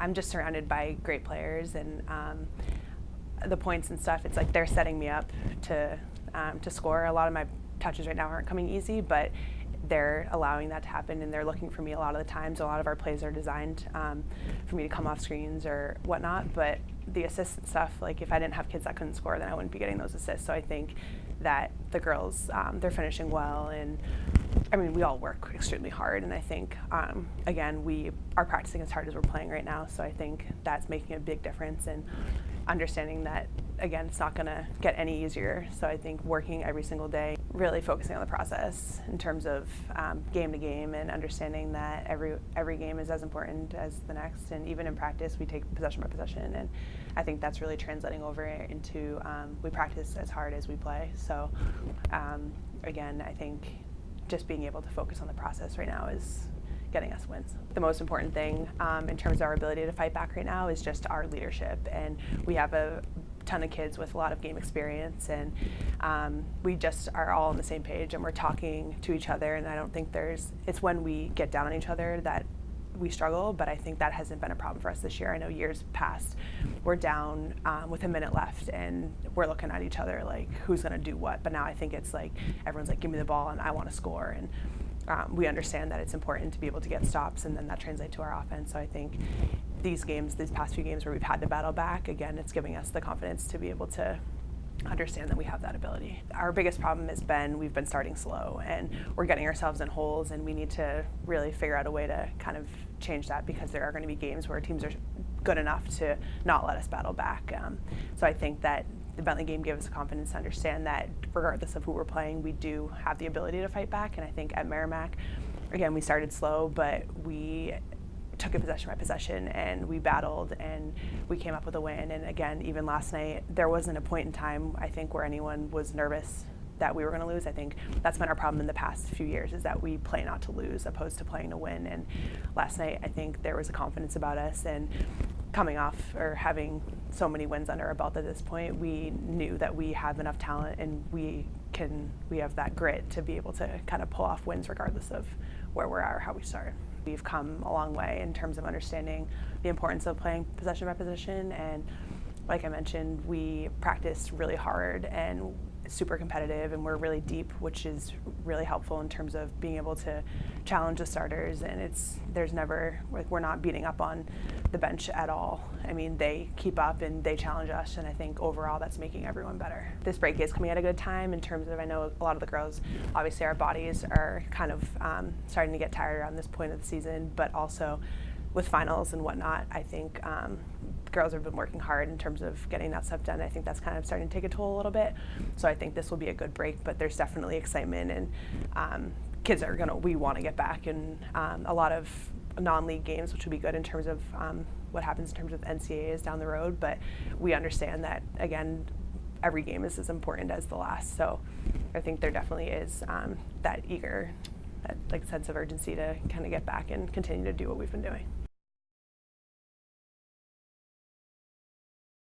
I'm just surrounded by great players, and the points and stuff, it's like they're setting me up to score. A lot of my touches right now aren't coming easy, but they're allowing that to happen, and they're looking for me a lot of the times. A lot of our plays are designed for me to come off screens or whatnot, but the assists and stuff, like if I didn't have kids that couldn't score, then I wouldn't be getting those assists. So I think that the girls, they're finishing well, and I mean, we all work extremely hard, and I think, again, we are practicing as hard as we're playing right now, so I think that's making a big difference, and understanding that, again, it's not going to get any easier. So I think working every single day, really focusing on the process in terms of game to game, and understanding that every game is as important as the next, and even in practice we take possession by possession, and I think that's really translating over into we practice as hard as we play. So again, I think just being able to focus on the process right now is getting us wins. The most important thing in terms of our ability to fight back right now is just our leadership, and we have a ton of kids with a lot of game experience, and we just are all on the same page, and we're talking to each other, and I don't think it's when we get down on each other that we struggle, but I think that hasn't been a problem for us this year. I know years past, we're down with a minute left, and we're looking at each other like, who's gonna do what? But now I think it's like, everyone's like, give me the ball and I wanna score, and we understand that it's important to be able to get stops, and then that translates to our offense. So I think these past few games where we've had to battle back, again, it's giving us the confidence to be able to understand that we have that ability. Our biggest problem has been we've been starting slow, and we're getting ourselves in holes, and we need to really figure out a way to kind of change that, because there are going to be games where teams are good enough to not let us battle back. So I think that the Bentley game gave us confidence to understand that regardless of who we're playing, we do have the ability to fight back. And I think at Merrimack, again, we started slow, but we took it possession by possession, and we battled, and we came up with a win. And again, even last night, there wasn't a point in time, I think, where anyone was nervous that we were going to lose. I think that's been our problem in the past few years, is that we play not to lose opposed to playing to win. And last night, I think there was a confidence about us, and coming off or having so many wins under our belt at this point, we knew that we have enough talent, and we have that grit to be able to kind of pull off wins regardless of where we're at or how we start. We've come a long way in terms of understanding the importance of playing possession by possession, and like I mentioned, we practice really hard and super competitive, and we're really deep, which is really helpful in terms of being able to challenge the starters. And there's never, like, we're not beating up on the bench at all. I mean, they keep up and they challenge us, and I think overall that's making everyone better. This break is coming at a good time in terms of, I know a lot of the girls, obviously our bodies are kind of starting to get tired around this point of the season, but also with finals and whatnot, I think girls have been working hard in terms of getting that stuff done. I think that's kind of starting to take a toll a little bit. So I think this will be a good break, but there's definitely excitement, and kids we want to get back, and a lot of non-league games, which would be good in terms of what happens in terms of NCAAs down the road. But we understand that, again, every game is as important as the last. So I think there definitely is that sense of urgency to kind of get back and continue to do what we've been doing.